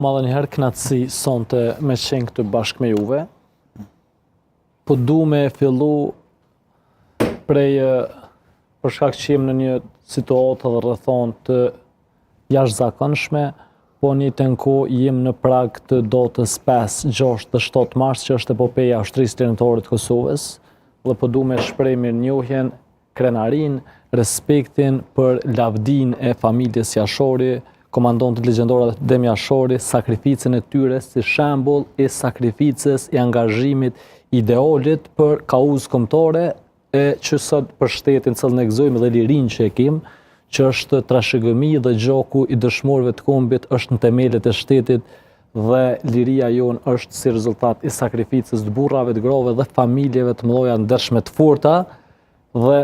Ma dhe njëherë kënaqësi sonte me qenë këtë bashkë me juve. Po du me fillu prej për shkak që jem në një situatë dhe rrethon të jashtëzakonshme, po një të nko jem në prag të dotës 5, 6 dhe 7 mars, që është epopeja Ushtrisë Lirënore të Kosovës, dhe po du me shpreh mirënjohjen, krenarin, respektin për lavdin e familjes Jashori, komandantët legjendorë Dem Jashori, sakrificën e tyre si shembull i sakrificës, i angazhimit, idealit për kauzë kombëtare që sot për shtetin që ne gëzojmë dhe lirinë që e kemi, që është trashëgimi dhe gjaku i dëshmorëve të kombit është në themelët e shtetit dhe liria jonë është si rezultat i sakrificës të burrave, të grave dhe familjeve të mëdha ndershme të forta dhe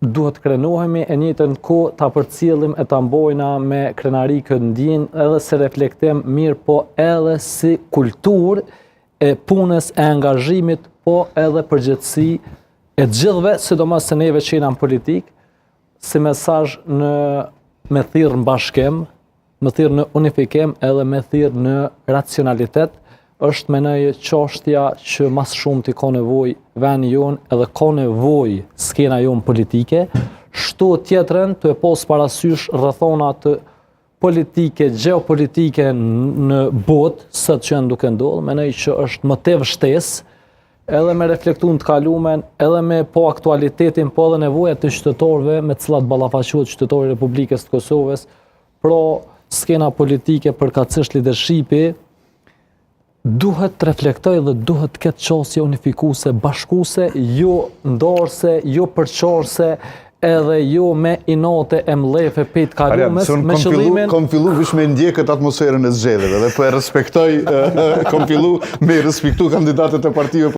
duhet krenohemi e njëjtën kohë ta përcjellim e ta mbojna me krenari këtë ndjenjë edhe se reflektim mirë, po edhe si kulturë e punës e angazhimit, po edhe përgjithësi e gjithëve, sidomos se neve që jena në politikë, si mesazh me thirrë në bashkim, me thirrë në unifikim edhe me thirrë në racionalitet, është menoj çështja që mas shumë t'i ka nevojë vendi jonë edhe ka nevojë skena jonë politike, shto tjetrën të e pas parasysh rrethona të politike, gjeopolitike në botë, sot që janë duke ndodhur, menoj që është më te vështesë, edhe me reflektu në të kalumen, edhe me po aktualitetin, po edhe nevojat të qytetarëve me cilat ballafaqohet qytetari i Republikës të Kosovës, pro skena politike përkatësisht leadershipi, duhet të reflektoj dhe duhet të ketë qasje unifikuese, bashkuese, jo ndarëse, jo përçarëse, edhe jo me inate e mlefe pejt kalumës, me qëllimin... Kom fillu vish me ndjekët atmosferën e zgjedhjeve dhe po e respektoj, kom fillu me respektu kandidatët e partive